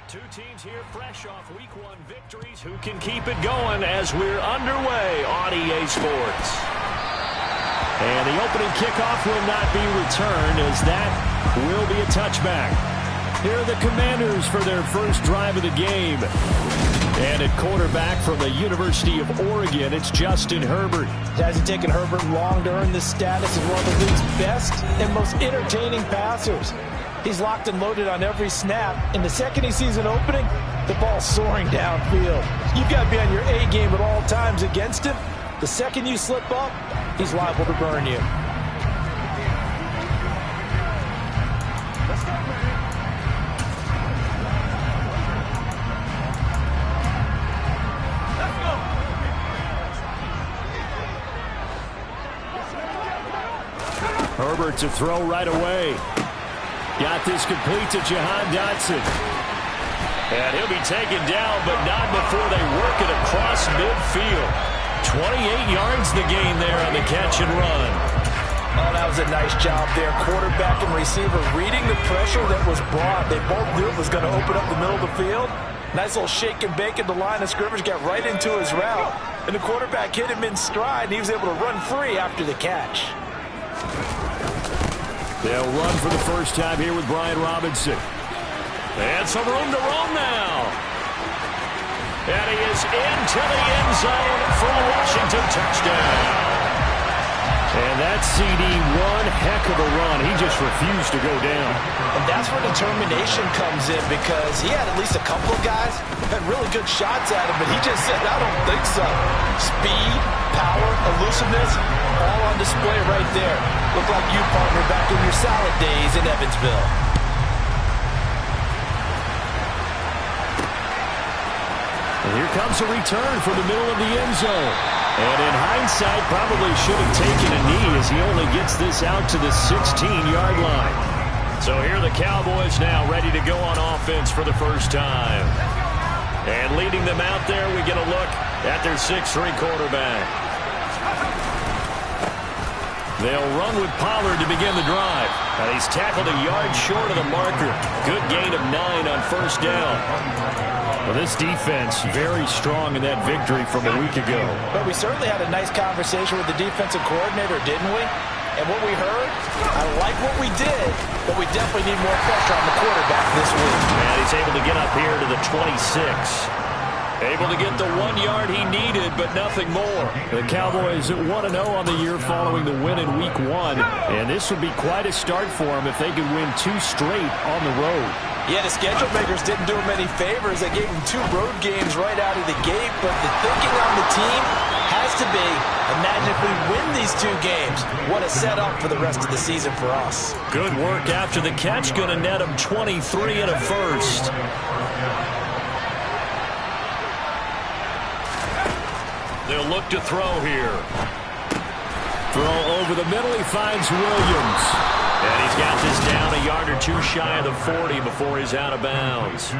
Two teams here fresh off Week 1 victories. Who can keep it going as we're underway on EA Sports? And the opening kickoff will not be returned, as that will be a touchback. Here are the Commanders for their first drive of the game. And at quarterback from the University of Oregon, it's Justin Herbert. It hasn't taken Herbert long to earn this status as one of the league's best and most entertaining passers. He's locked and loaded on every snap. And the second he sees an opening, the ball's soaring downfield. You've got to be on your A game at all times against him. The second you slip up, he's liable to burn you. Herbert to throw right away. Got this complete to Jahan Dotson. And he'll be taken down, but not before they work it across midfield. 28 yards the gain there on the catch and run. Oh, that was a nice job there. Quarterback and receiver reading the pressure that was brought. They both knew it was going to open up the middle of the field. Nice little shake and bake at the line of scrimmage, got right into his route. And the quarterback hit him in stride, and he was able to run free after the catch. They'll run for the first time here with Brian Robinson. And some room to roam now. And he is into the end zone for a Washington touchdown. And that CD, one heck of a run. He just refused to go down. And that's where determination comes in, because he had at least a couple of guys who had really good shots at him, but he just said, I don't think so. Speed, power, elusiveness, all on display right there. Look like you, partner, back in your salad days in Evansville. And here comes a return from the middle of the end zone. And in hindsight, probably should have taken a knee, as he only gets this out to the 16-yard line. So here are the Cowboys now ready to go on offense for the first time. And leading them out there, we get a look at their 6'3" quarterback. They'll run with Pollard to begin the drive. And he's tackled a yard short of the marker. Good gain of 9 on first down. Well, this defense very strong in that victory from a week ago. But we certainly had a nice conversation with the defensive coordinator, didn't we? And what we heard, I like what we did, but we definitely need more pressure on the quarterback this week. And he's able to get up here to the 26. Able to get the 1 yard he needed, but nothing more. The Cowboys 1-0 on the year following the win in Week 1. And this would be quite a start for them if they could win 2 straight on the road. Yeah, the schedule makers didn't do him any favors. They gave him 2 road games right out of the gate, but the thinking on the team has to be, imagine if we win these 2 games. What a setup for the rest of the season for us. Good work after the catch, going to net him 23 and a first. They'll look to throw here. Throw over the middle, he finds Williams. And he's got this down a yard or 2 shy of the 40 before he's out of bounds.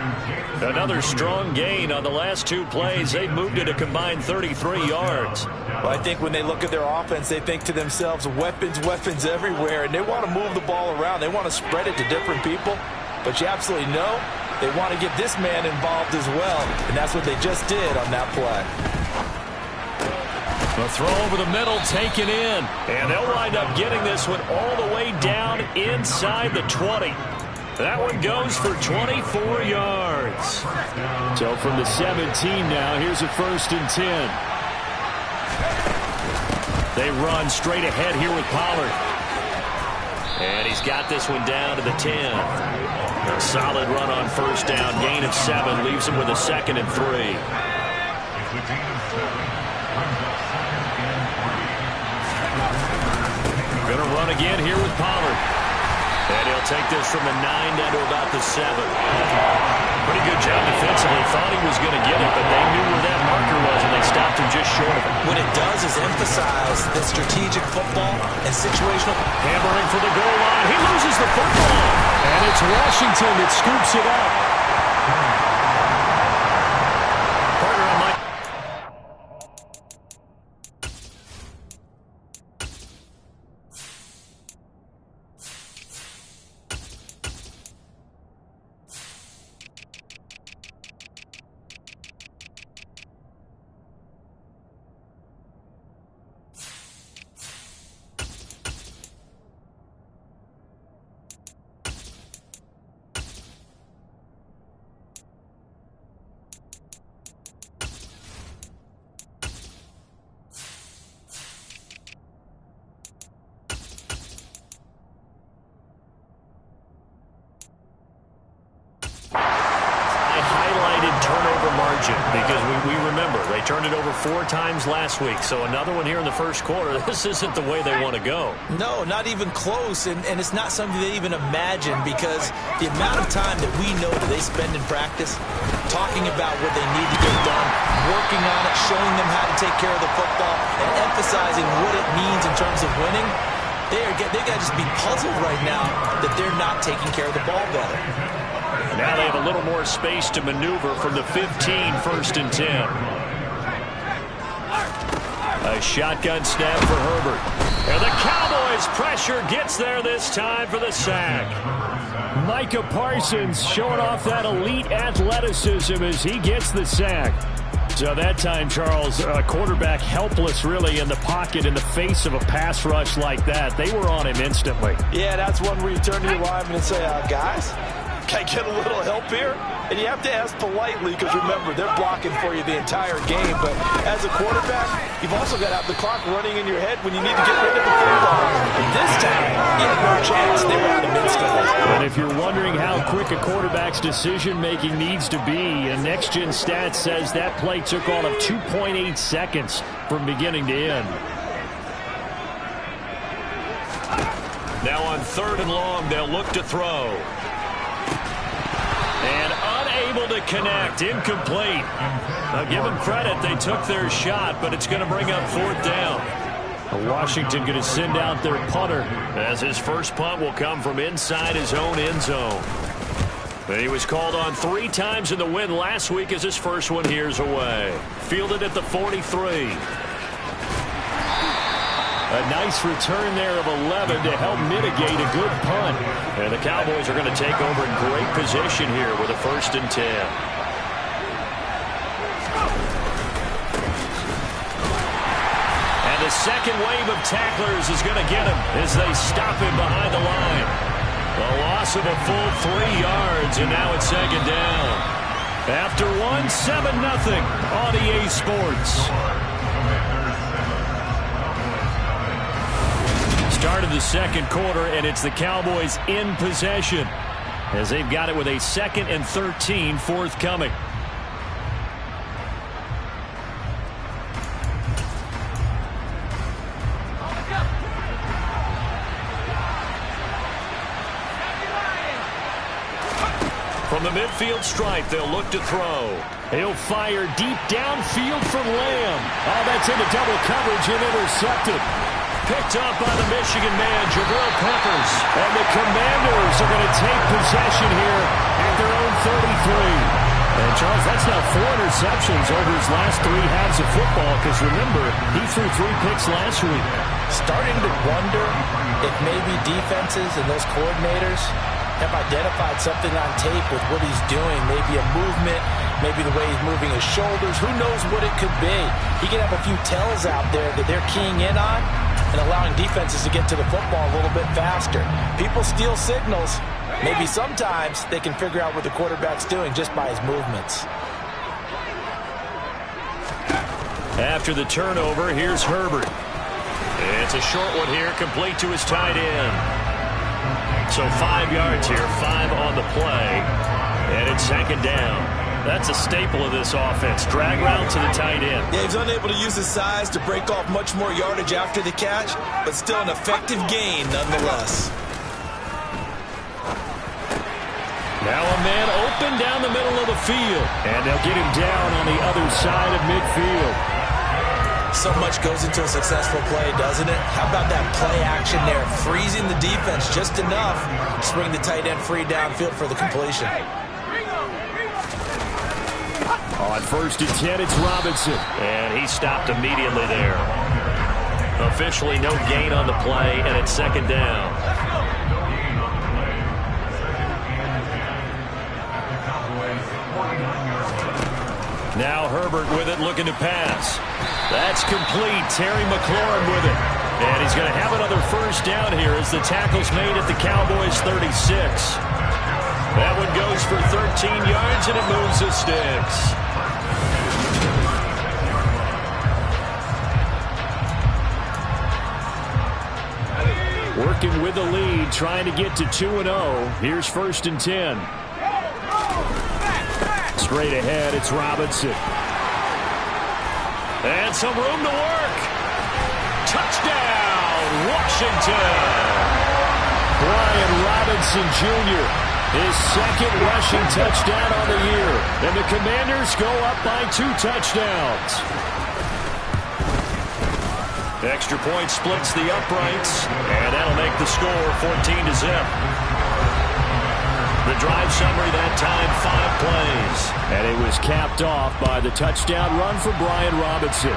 Another strong gain on the last 2 plays. They've moved it a combined 33 yards. Well, I think when they look at their offense, they think to themselves, weapons, weapons everywhere. And they want to move the ball around. They want to spread it to different people. But you absolutely know they want to get this man involved as well. And that's what they just did on that play. The throw over the middle, taken in. And they'll wind up getting this one all the way down inside the 20. That one goes for 24 yards. So from the 17 now, here's a 1st and 10. They run straight ahead here with Pollard. And he's got this one down to the 10. A solid run on first down. Gain of 7 leaves him with a 2nd and 3. Going to run again here with Pollard. And he'll take this from the 9 down to about the 7. Pretty good job defensively. Thought he was going to get it, but they knew where that marker was, and they stopped him just short of it. What it does is emphasize that strategic football and situational. Hammering for the goal line. He loses the football. And it's Washington that scoops it up. Partner on Mike. margin because we remember they turned it over 4 times last week. So another one here in the first quarter. This isn't the way they want to go. No, not even close. And it's not something they even imagine because the amount of time that we know that they spend in practice talking about what they need to get done, working on it, showing them how to take care of the football, and emphasizing what it means in terms of winning. They got to just be puzzled right now that they're not taking care of the ball better. Now they have a little more space to maneuver from the 15, 1st and 10. A shotgun snap for Herbert. And the Cowboys' pressure gets there this time for the sack. Micah Parsons showing off that elite athleticism as he gets the sack. So that time, Charles, a quarterback helpless really in the pocket in the face of a pass rush like that. They were on him instantly. Yeah, that's one where you turn to your lineman and say, guys, can I get a little help here? And you have to ask politely because, remember, they're blocking for you the entire game. But as a quarterback, you've also got to have the clock running in your head when you need to get rid of the football. And this time, you had no chance. They were out of instantly. And if you're wondering how quick a quarterback's decision-making needs to be, and Next Gen Stats says that play took all of 2.8 seconds from beginning to end. Now on 3rd and long, they'll look to throw. And unable to connect. Incomplete. Now give them credit. They took their shot, but it's going to bring up 4th down. Washington going to send out their punter. As his first punt will come from inside his own end zone. And he was called on 3 times in the win last week as his first one here's away. Fielded at the 43. A nice return there of 11 to help mitigate a good punt. And the Cowboys are going to take over in great position here with a 1st and 10. And the second wave of tacklers is going to get him as they stop him behind the line. A loss of a full 3 yards, and now it's 2nd down. After 1, 7-0 on EA Sports. Start of the second quarter, and it's the Cowboys in possession as they've got it with a 2nd and 13 forthcoming. From the midfield stripe, they'll look to throw. He'll fire deep downfield for Lamb. Oh, that's into double coverage and intercepted. Picked up by the Michigan man, Jabril Peppers. And the Commanders are going to take possession here at their own 33. And, Charles, that's now 4 interceptions over his last 3 halves of football because, remember, he threw 3 picks last week. Starting to wonder if maybe defenses and those coordinators have identified something on tape with what he's doing. Maybe a movement, maybe the way he's moving his shoulders. Who knows what it could be? He could have a few tells out there that they're keying in on and allowing defenses to get to the football a little bit faster. People steal signals. Maybe sometimes they can figure out what the quarterback's doing just by his movements. After the turnover, here's Herbert. It's a short one here, complete to his tight end. So 5 yards here, 5 on the play, and it's 2nd down. That's a staple of this offense. Drag route to the tight end. Yeah, he's unable to use his size to break off much more yardage after the catch, but still an effective gain nonetheless. Now a man open down the middle of the field, and they'll get him down on the other side of midfield. So much goes into a successful play, doesn't it? How about that play action there, freezing the defense just enough to bring the tight end free downfield for the completion. On 1st and 10, it's Robinson. And he stopped immediately there. Officially no gain on the play, and it's 2nd down. Now Herbert with it, looking to pass. That's complete. Terry McLaurin with it. And he's going to have another 1st down here as the tackle's made at the Cowboys' 36. That one goes for 13 yards, and it moves the sticks. Working with the lead, trying to get to 2-0. Here's 1st and 10. Straight ahead, it's Robinson. And some room to work. Touchdown, Washington. Brian Robinson Jr., his second rushing touchdown on the year. And the Commanders go up by 2 touchdowns. Extra point splits the uprights, and that'll make the score 14-0. The drive summary that time, 5 plays. And it was capped off by the touchdown run for Brian Robinson.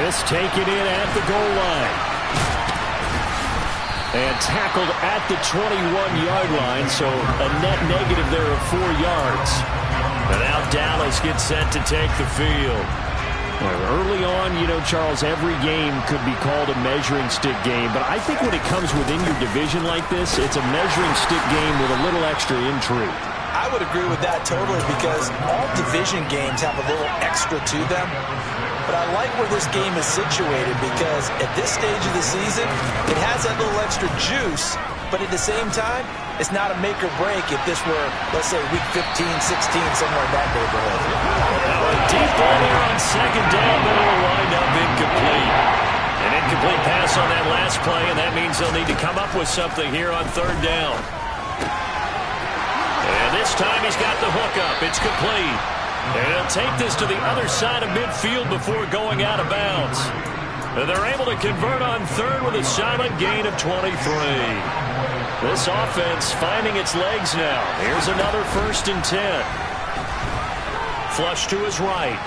This taken in at the goal line. And tackled at the 21-yard line, so a net negative there of 4 yards. And now Dallas gets set to take the field. Early on, Charles, every game could be called a measuring stick game. But I think when it comes within your division like this, it's a measuring stick game with a little extra intrigue. I would agree with that totally because all division games have a little extra to them. But I like where this game is situated because at this stage of the season, it has that little extra juice. But at the same time, it's not a make or break if this were, let's say, week 15, 16, somewhere in that neighborhood. Now a deep ball there on second down, but it'll wind up incomplete. An incomplete pass on that last play, and that means they'll need to come up with something here on third down. And this time he's got the hook up. It's complete. And he'll take this to the other side of midfield before going out of bounds. And they're able to convert on third with a solid gain of 23. This offense finding its legs now. Here's another 1st and 10. Flush to his right.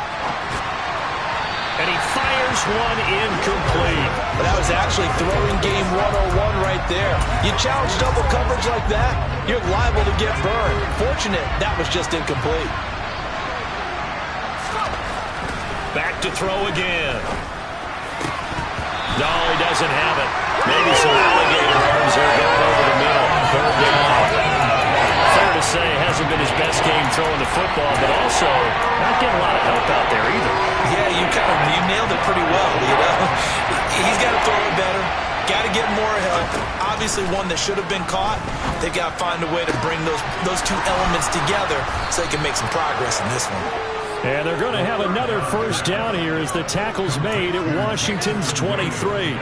And he fires one incomplete. But that was actually throwing game 101 right there. You challenge double coverage like that, you're liable to get burned. Fortunate that was just incomplete. Back to throw again. No, he doesn't have it. Maybe some alligator arms are going over the middle. Third down. Fair to say, hasn't been his best game throwing the football, but also not getting a lot of help out there either. Yeah, you nailed it pretty well, He's got to throw it better. Got to get more help. Obviously one that should have been caught. They've got to find a way to bring those two elements together so they can make some progress in this one. And they're going to have another 1st down here as the tackle's made at Washington's 23.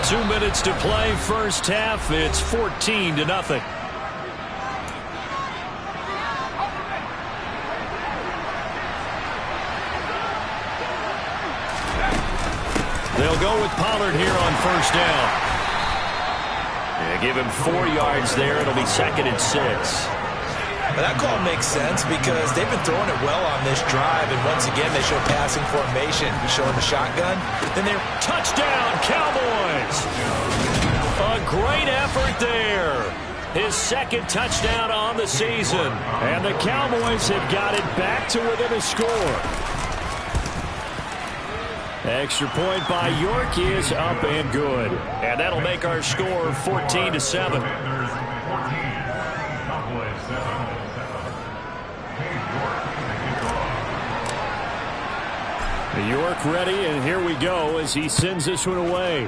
Two minutes to play, first half. It's 14-0. They'll go with Pollard here on 1st down. Yeah, give him 4 yards there. It'll be 2nd and 6. But that call makes sense because they've been throwing it well on this drive, and once again they show passing formation. Showing the shotgun, then they're touchdown, Cowboys! A great effort there. His 2nd touchdown on the season. And the Cowboys have got it back to within a score. Extra point by York is up and good. And that'll make our score 14-7. York ready, and here we go as he sends this one away.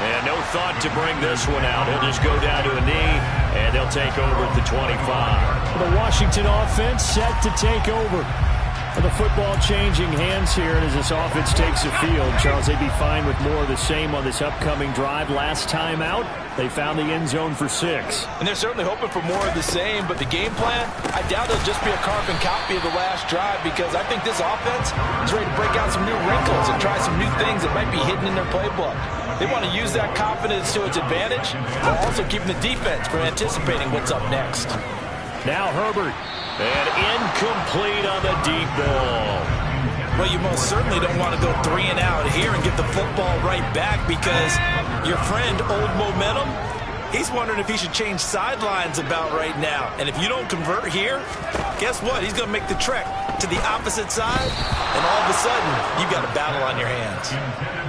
And no thought to bring this one out. He'll just go down to a knee, and they'll take over at the 25. The Washington offense set to take over. The football changing hands here, and as this offense takes the field, Charles, they'd be fine with more of the same on this upcoming drive. Last time out, they found the end zone for 6. And they're certainly hoping for more of the same, but the game plan, I doubt it'll just be a carbon copy of the last drive because I think this offense is ready to break out some new wrinkles and try some new things that might be hidden in their playbook. They want to use that confidence to its advantage while also keeping the defense from anticipating what's up next. Now Herbert. And incomplete on the deep ball. Well, you most certainly don't want to go 3 and out here and get the football right back because your friend, Old Momentum, he's wondering if he should change sidelines about right now. And if you don't convert here, guess what? He's going to make the trek to the opposite side, and all of a sudden, you've got a battle on your hands.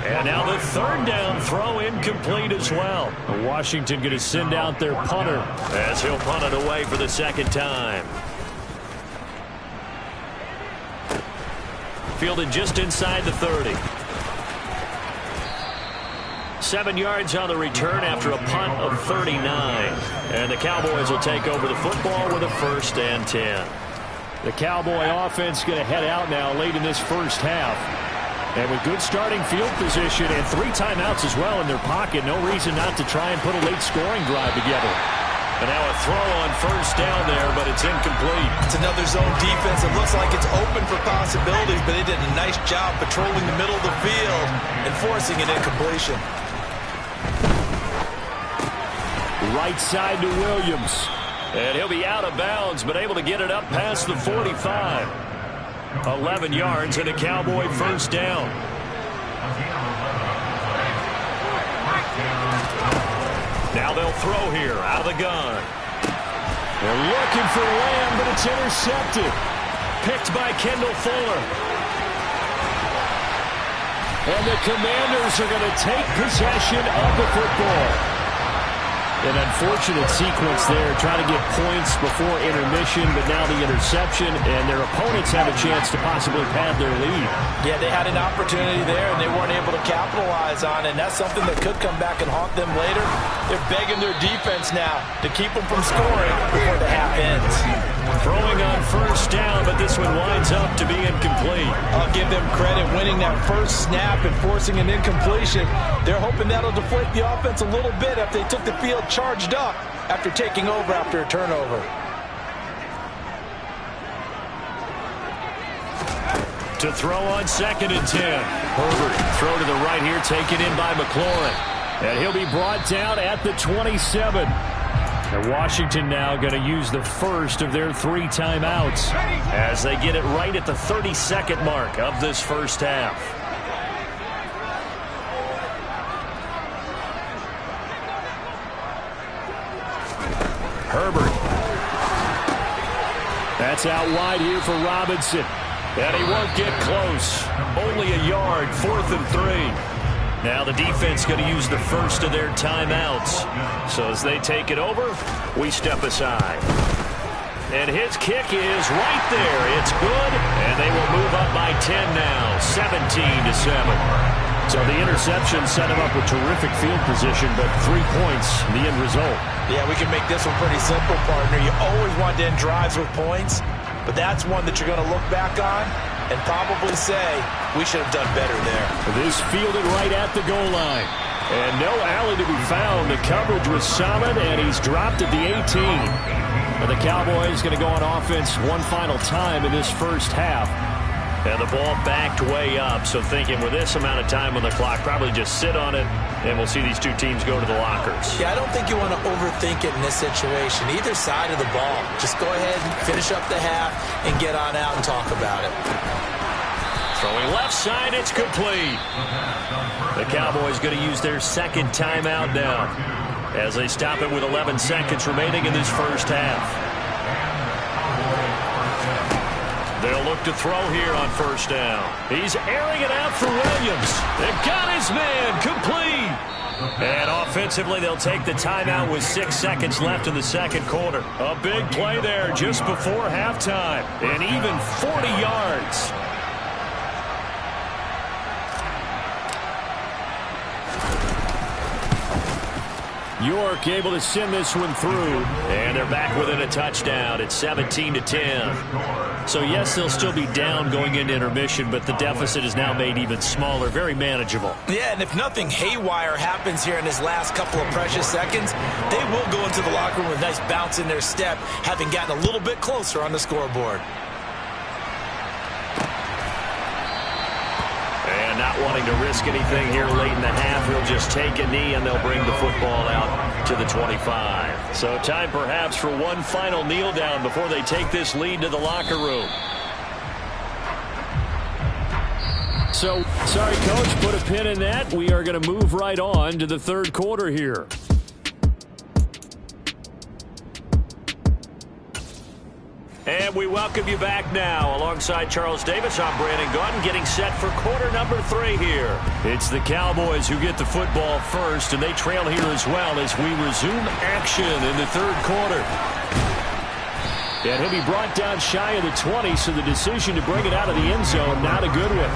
And now the 3rd down throw incomplete as well. Washington going to send out their punter as he'll punt it away for the 2nd time. Fielded just inside the 30. 7 yards on the return after a punt of 39. And the Cowboys will take over the football with a 1st and 10. The Cowboy offense going to head out now late in this first half. And with good starting field position and 3 timeouts as well in their pocket, no reason not to try and put a late scoring drive together. And now a throw on 1st down there, but it's incomplete. It's another zone defense. It looks like it's open for possibilities, but they did a nice job patrolling the middle of the field and forcing an incompletion. Right side to Williams. And he'll be out of bounds, but able to get it up past the 45. 11 yards and a Cowboy 1st down. Now they'll throw here out of the gun. They're looking for Lamb, but it's intercepted. Picked by Kendall Fuller. And the Commanders are going to take possession of the football. An unfortunate sequence there, trying to get points before intermission, but now the interception, and their opponents have a chance to possibly pad their lead. Yeah, they had an opportunity there, and they weren't able to capitalize on it, and that's something that could come back and haunt them later. They're begging their defense now to keep them from scoring before the half ends. Throwing on 1st down, but this one winds up to be incomplete. I'll give them credit winning that first snap and forcing an incompletion. They're hoping that'll deflate the offense a little bit after they took the field charged up after taking over after a turnover. To throw on 2nd and 10. Herbert, throw to the right here, taken in by McLaurin. And he'll be brought down at the 27. And Washington now going to use the first of their 3 timeouts as they get it right at the 32nd mark of this first half. Herbert. That's out wide here for Robinson. And he won't get close. Only a yard, 4th and 3. Now the defense going to use the first of their timeouts. So as they take it over, we step aside. And his kick is right there. It's good, and they will move up by 10 now, 17-7. So the interception set him up with terrific field position, but 3 points, the end result. Yeah, we can make this one pretty simple, partner. You always want to end drives with points, but that's one that you're going to look back on and probably say, we should have done better there. This fielded right at the goal line. And no alley to be found. The coverage was solid, and he's dropped at the 18. And the Cowboys going to go on offense one final time in this first half. And the ball backed way up, so thinking with this amount of time on the clock, probably just sit on it, and we'll see these 2 teams go to the lockers. Yeah, I don't think you want to overthink it in this situation. Either side of the ball. Just go ahead and finish up the half and get on out and talk about it. Throwing left side, it's complete. The Cowboys going to use their 2nd timeout now as they stop it with 11 seconds remaining in this first half. They'll look to throw here on 1st down. He's airing it out for Williams. They've got his man complete. And offensively, they'll take the timeout with 6 seconds left in the 2nd quarter. A big play there just before halftime. And even 40 yards. York able to send this one through. And they're back within a touchdown. It's 17-10. So, yes, they'll still be down going into intermission, but the deficit is now made even smaller, very manageable. Yeah, and if nothing haywire happens here in his last couple of precious seconds, they will go into the locker room with a nice bounce in their step, having gotten a little bit closer on the scoreboard. And not wanting to risk anything here late in the half, he'll just take a knee, and they'll bring the football out to the 25. So time perhaps for one final kneel down before they take this lead to the locker room. So, sorry, Coach, put a pin in that. We are going to move right on to the 3rd quarter here. And we welcome you back now. Alongside Charles Davis, I'm Brandon Gunn, getting set for quarter number 3 here. It's the Cowboys who get the football first, and they trail here as well as we resume action in the 3rd quarter. And he'll be brought down shy of the 20, so the decision to bring it out of the end zone, not a good one.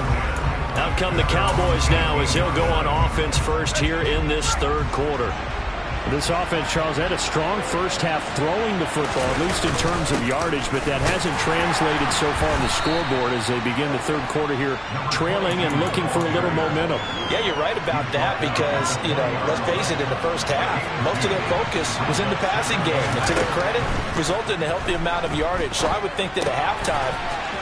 Out come the Cowboys now as he'll go on offense first here in this third quarter. This offense, Charles, had a strong first half throwing the football, at least in terms of yardage, but that hasn't translated so far on the scoreboard as they begin the third quarter here, trailing and looking for a little momentum. Yeah, you're right about that because, let's face it, in the first half, most of their focus was in the passing game. And to their credit, resulted in a healthy amount of yardage. So I would think that at halftime,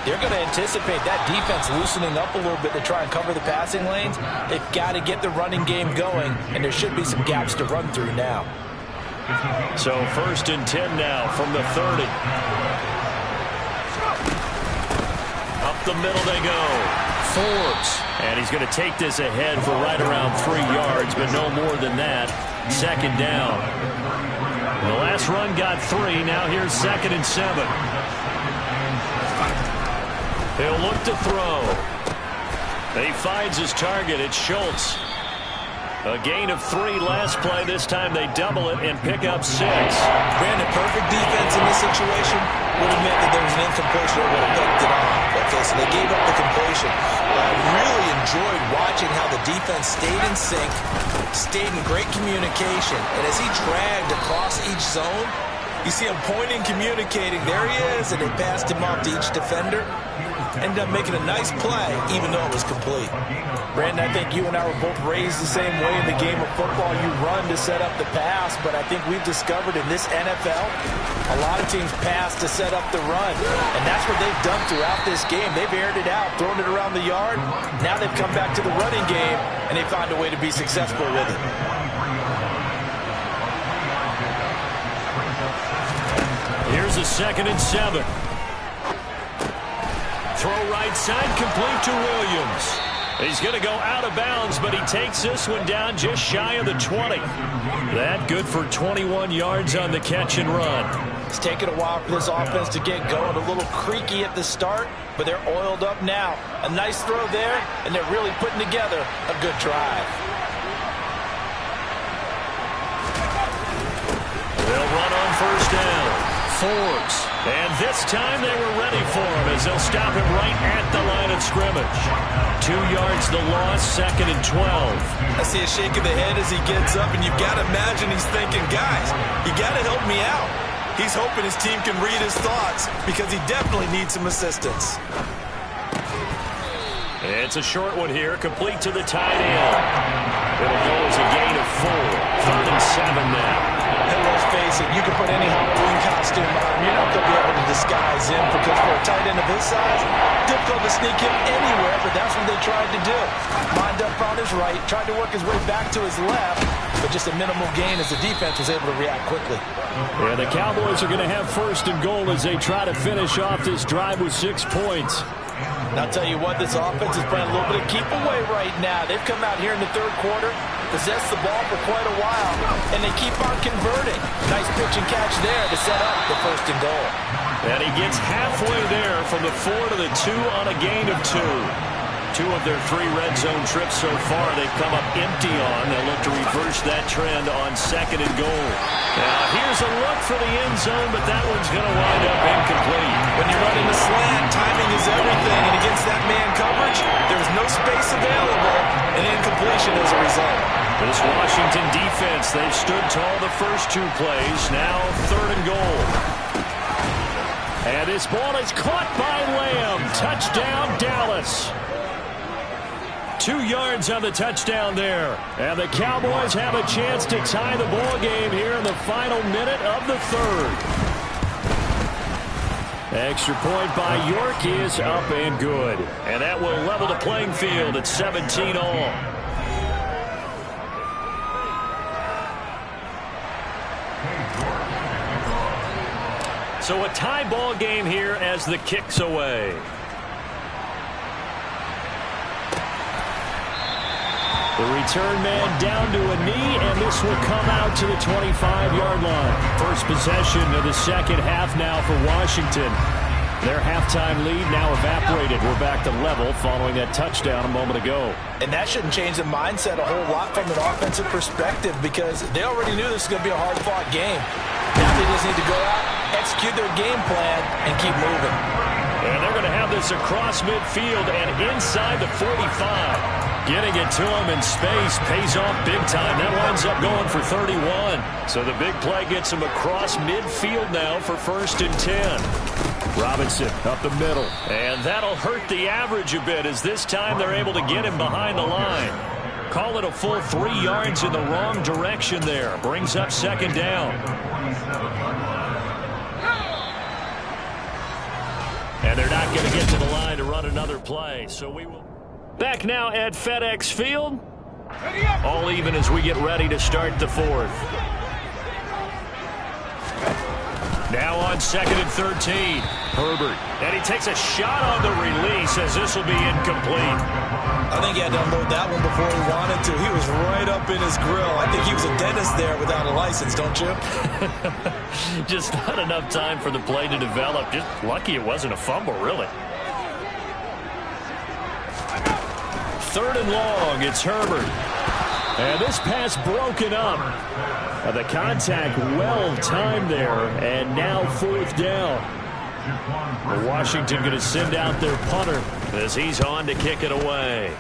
they're going to anticipate that defense loosening up a little bit to try and cover the passing lanes. They've got to get the running game going, and there should be some gaps to run through now. So 1st and 10 now from the 30. Up the middle they go. Forbes. And he's going to take this ahead for right around 3 yards, but no more than that. 2nd down. The last run got 3. Now here's 2nd and 7. He'll look to throw. He finds his target. It's Schultz. A gain of 3 last play. This time they double it and pick up 6. Brandon, perfect defense in this situation would have meant that there was an incompletion or would have dunked it on. Okay, so they gave up the completion. But I really enjoyed watching how the defense stayed in sync, stayed in great communication. And as he dragged across each zone, you see him pointing, communicating. There he is, and they passed him off to each defender. Ended up making a nice play, even though it was complete. Brandon, I think you and I were both raised the same way in the game of football. You run to set up the pass, but I think we've discovered in this NFL, a lot of teams pass to set up the run. And that's what they've done throughout this game. They've aired it out, thrown it around the yard. Now they've come back to the running game, and they found a way to be successful with it. Here's a 2nd and 7. Throw right side, complete to Williams. He's going to go out of bounds, but he takes this one down just shy of the 20. That good for 21 yards on the catch and run. It's taken a while for this offense to get going. A little creaky at the start, but they're oiled up now. A nice throw there, and they're really putting together a good drive. They'll run on 1st down. Forbes. And this time they were ready for him as they'll stop him right at the line of scrimmage. 2 yards the loss, 2nd and 12. I see a shake of the head as he gets up, and you've got to imagine he's thinking, guys, you got to help me out. He's hoping his team can read his thoughts because he definitely needs some assistance. It's a short one here, complete to the tight end. It'll go as a gain of 4. 3rd and 7 now. And let's face it, you can put any Halloween costume on. You're not going to be able to disguise him because for a tight end of his size, difficult to sneak him anywhere, but that's what they tried to do. Lined up on his right, tried to work his way back to his left, but just a minimal gain as the defense was able to react quickly. Yeah, the Cowboys are going to have 1st and goal as they try to finish off this drive with 6 points. And I'll tell you what, this offense is playing a little bit of keep away right now. They've come out here in the third quarter, possessed the ball for quite a while, and they keep on converting. Nice pitch and catch there to set up the 1st and goal. And he gets halfway there from the 4 to the 2 on a gain of 2. 2 of their 3 red zone trips so far they've come up empty on. They'll look to reverse that trend on 2nd and goal. Now here's a look for the end zone, but that one's going to wind up incomplete. When you're running a slant, timing is everything, and against that man coverage, there's no space available, and incompletion as a result. This Washington defense, they've stood tall the first 2 plays. Now 3rd and goal. And this ball is caught by Lamb. Touchdown, Dallas. 2 yards on the touchdown there. And the Cowboys have a chance to tie the ball game here in the final minute of the 3rd. Extra point by York is up and good. And that will level the playing field at 17 all. So a tie ball game here as the kick's away. The return man down to a knee, and this will come out to the 25-yard line. First possession of the second half now for Washington. Their halftime lead now evaporated. We're back to level following that touchdown a moment ago. And that shouldn't change the mindset a whole lot from an offensive perspective because they already knew this was going to be a hard-fought game. Now they just need to go out, execute their game plan, and keep moving. And they're going to have this across midfield and inside the 45. Getting it to him in space pays off big time. That winds up going for 31. So the big play gets him across midfield now for 1st and 10. Robinson up the middle. And that'll hurt the average a bit as this time they're able to get him behind the line. Call it a full 3 yards in the wrong direction there. Brings up 2nd down. And they're not going to get to the line to run another play. So we will... Back now at FedEx Field. All even as we get ready to start the 4th. Now on 2nd and 13. Herbert. And he takes a shot on the release as this will be incomplete. I think he had to unload that one before he wanted to. He was right up in his grill. I think he was a dentist there without a license, don't you? Just not enough time for the play to develop. Just lucky it wasn't a fumble, really. 3rd and long, it's Herbert. And this pass broken up. The contact well timed there, and now 4th down. Washington going to send out their punter as he's on to kick it away.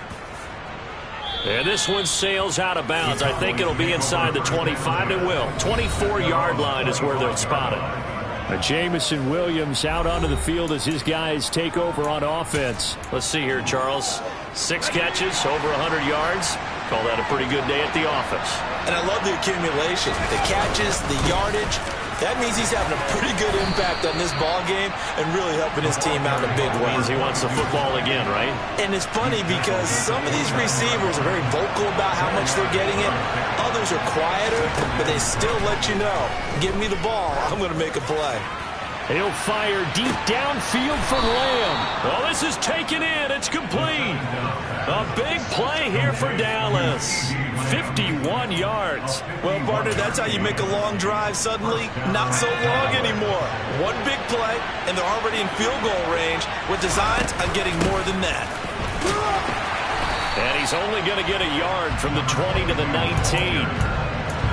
And this one sails out of bounds. I think it'll be inside the 25. It will. 24-yard line is where they'll spot it. Jamison Williams out onto the field as his guys take over on offense. Let's see here, Charles. 6 catches, over 100 yards. Call that a pretty good day at the office. And I love the accumulation. The catches, the yardage. That means he's having a pretty good impact on this ball game and really helping his team out in a big way. Means he wants the football again, right? And it's funny because some of these receivers are very vocal about how much they're getting it. Others are quieter, but they still let you know, give me the ball, I'm going to make a play. He'll fire deep downfield for Lamb. Well, this is taken in. It's complete. A big play here for Dallas. 51 yards. Well, partner, that's how you make a long drive suddenly not so long anymore. One big play, and they're already in field goal range with designs on getting more than that. And he's only going to get a yard from the 20 to the 19.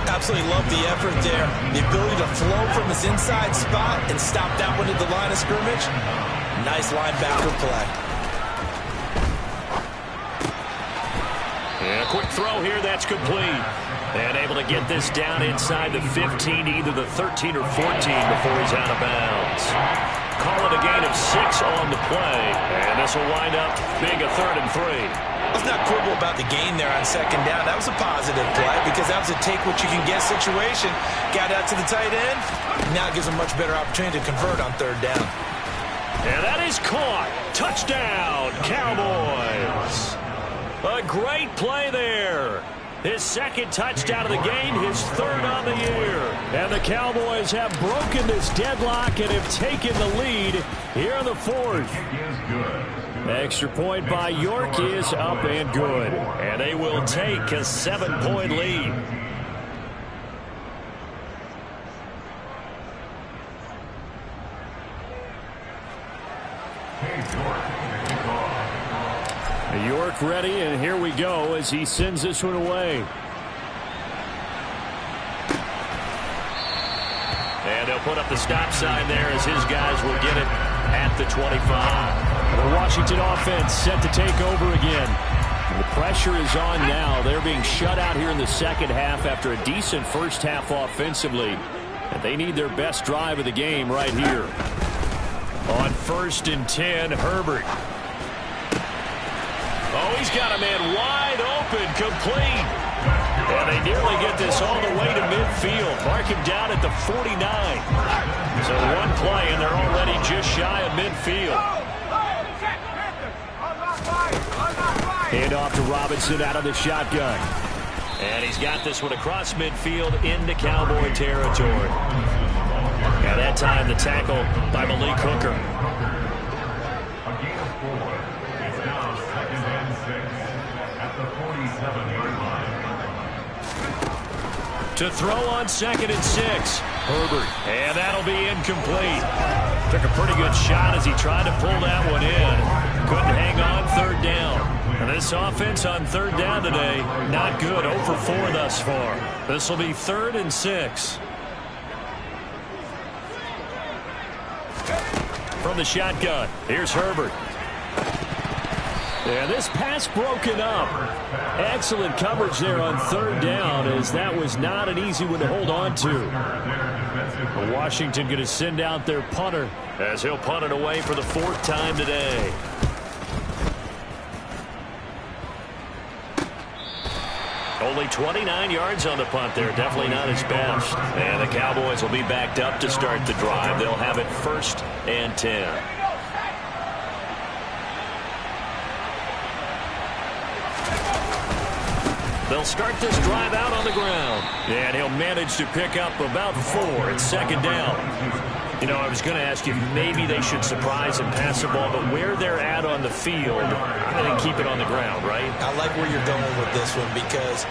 Absolutely love the effort there. The ability to flow from his inside spot and stop that one at the line of scrimmage. Nice linebacker play. And a quick throw here, that's complete. And able to get this down inside the 15, either the 13 or 14 before he's out of bounds. Call it a gain of 6 on the play. And this will wind up being a 3rd and 3. Let's not quibble about the gain there on 2nd down. That was a positive play because that was a take-what-you-can-get situation. Got out to the tight end. Now it gives a much better opportunity to convert on 3rd down. And that is caught. Touchdown, Cowboys. A great play there. His 2nd touchdown of the game, his 3rd on the year. And the Cowboys have broken this deadlock and have taken the lead here in the 4th. Extra point by York is up and good. And they will take a 7-point lead. York ready, and here we go as he sends this one away. And they'll put up the stop sign there as his guys will get it at the 25. The Washington offense set to take over again. The pressure is on now. They're being shut out here in the 2nd half after a decent first half offensively. And they need their best drive of the game right here. On 1st and 10, Herbert. Oh, he's got a man wide open, complete. And they nearly get this all the way to midfield. Mark him down at the 49. So one play, and they're already just shy of midfield. Hand off to Robinson out of the shotgun. And he's got this one across midfield into Cowboy territory. And that time the tackle by Malik Hooker. To throw on 2nd and 6. Herbert. And that'll be incomplete. Took a pretty good shot as he tried to pull that one in. Couldn't hang on 3rd down. And this offense on 3rd down today, not good. 0 for 4 thus far. This will be 3rd and 6. from the shotgun. Here's Herbert. Yeah, this pass broken up. Excellent coverage there on third down, as that was not an easy one to hold on to. Washington going to send out their punter, as he'll punt it away for the 4th time today. Only 29 yards on the punt there. Definitely not his best. And the Cowboys will be backed up to start the drive. They'll have it 1st and 10. They'll start this drive out on the ground. And he'll manage to pick up about 4 at 2nd down. You know, I was going to ask you, maybe they should surprise and pass the ball, but where they're at on the field, I think keep it on the ground, right? I like where you're going with this one, because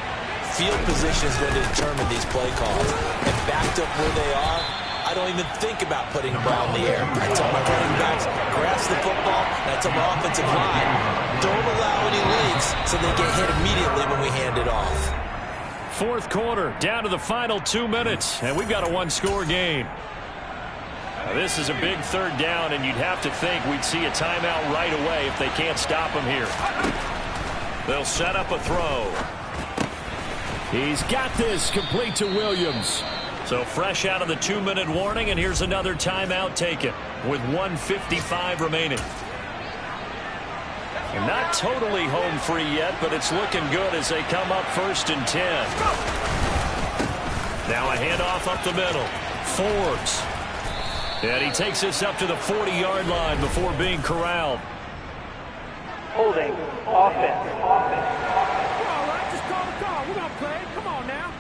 field position is going to determine these play calls. And backed up where they are, I don't even think about putting the ball in the air. I tell my running backs, grasp the football, and I tell my offensive line, don't allow any leaks so they get hit immediately when we hand it off. 4th quarter, down to the final 2 minutes, and we've got a 1-score game. Now, this is a big 3rd down, and you'd have to think we'd see a timeout right away if they can't stop him here. They'll set up a throw. He's got this, complete to Williams. So fresh out of the 2-minute warning, and here's another timeout taken with 1:55 remaining. And not totally home free yet, but it's looking good as they come up 1st and 10. Now a handoff up the middle. Forbes. And he takes this up to the 40-yard line before being corralled. Holding. Offense. All right, just call the call. We're going to play. Come on now.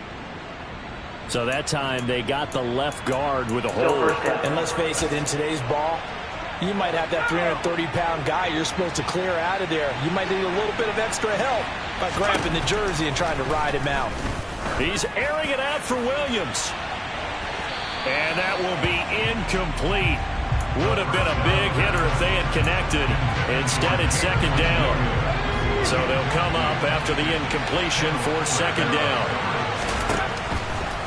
So that time they got the left guard with a hold. And let's face it, in today's ball, you might have that 330-pound guy you're supposed to clear out of there. You might need a little bit of extra help by grabbing the jersey and trying to ride him out. He's airing it out for Williams. And that will be incomplete. Would have been a big hitter if they had connected. Instead, it's 2nd down. So they'll come up after the incompletion for 2nd down.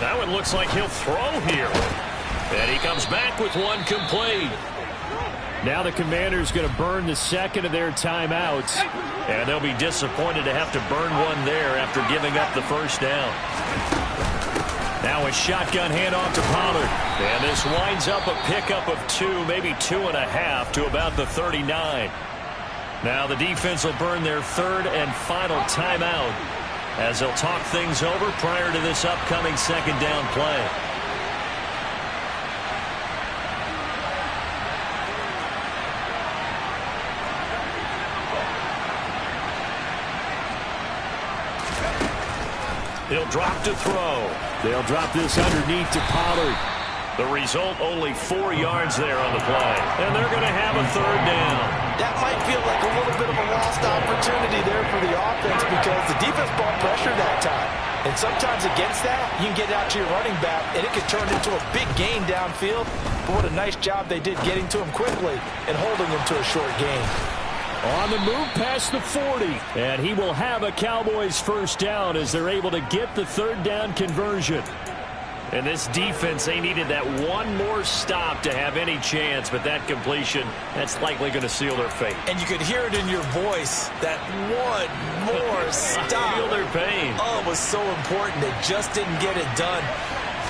That one looks like he'll throw here. And he comes back with one complete. Now the Commanders going to burn the 2nd of their timeouts. And they'll be disappointed to have to burn one there after giving up the 1st down. Now a shotgun handoff to Pollard. And this winds up a pickup of 2, maybe 2.5 to about the 39. Now the defense will burn their 3rd and final timeout as they'll talk things over prior to this upcoming 2nd down play. He'll drop to throw. They'll drop this underneath to Pollard. The result, only 4 yards there on the play. And they're going to have a 3rd down. That might feel like a little bit of a lost opportunity there for the offense, because the defense brought pressure that time. And sometimes against that, you can get out to your running back, and it can turn into a big gain downfield. But what a nice job they did getting to him quickly and holding him to a short gain. On the move past the 40. And he will have a Cowboys 1st down as they're able to get the 3rd down conversion. And this defense, they needed that one more stop to have any chance, but that completion, that's likely going to seal their fate. And you could hear it in your voice, that one more stop. I feel their pain. Oh, it was so important. They just didn't get it done.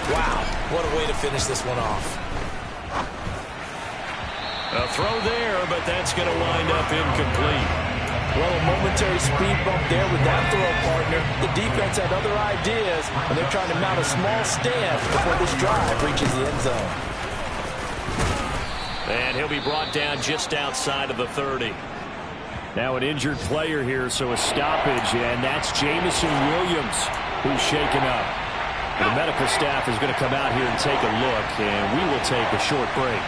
Wow, what a way to finish this one off. A throw there, but that's going to wind up incomplete. Well, a momentary speed bump there with that throw, partner. The defense had other ideas, and they're trying to mount a small stand before this drive reaches the end zone. And he'll be brought down just outside of the 30. Now an injured player here, so a stoppage, and that's Jameson Williams, who's shaken up. The medical staff is going to come out here and take a look, and we will take a short break.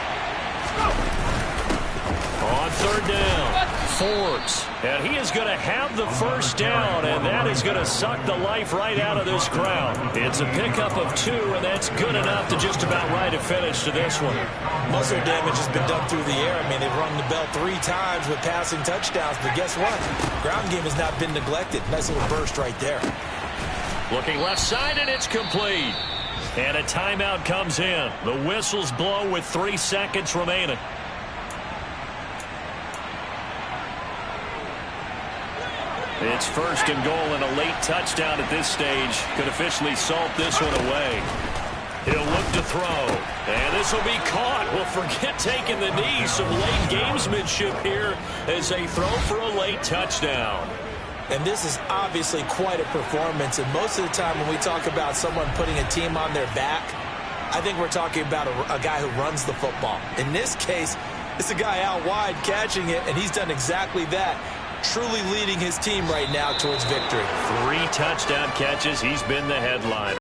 On 3rd down, Forbes. And he is going to have the 1st down, and that is going to suck the life right out of this crowd. It's a pickup of 2, and that's good enough to just about write a finish to this one. Muscle damage has been done through the air. I mean, they've rung the bell 3 times with passing touchdowns, but guess what? Ground game has not been neglected. Nice little burst right there. Looking left side, and it's complete. And a timeout comes in. The whistles blow with 3 seconds remaining. It's first and goal, and a late touchdown at this stage could officially salt this one away. He'll look to throw, and this will be caught. Well, forget taking the knee. Some late gamesmanship here as they throw for a late touchdown. And this is obviously quite a performance, and most of the time when we talk about someone putting a team on their back, I think we're talking about a guy who runs the football. In this case, it's a guy out wide catching it, and he's done exactly that, truly leading his team right now towards victory. 3 touchdown catches. He's been the headline.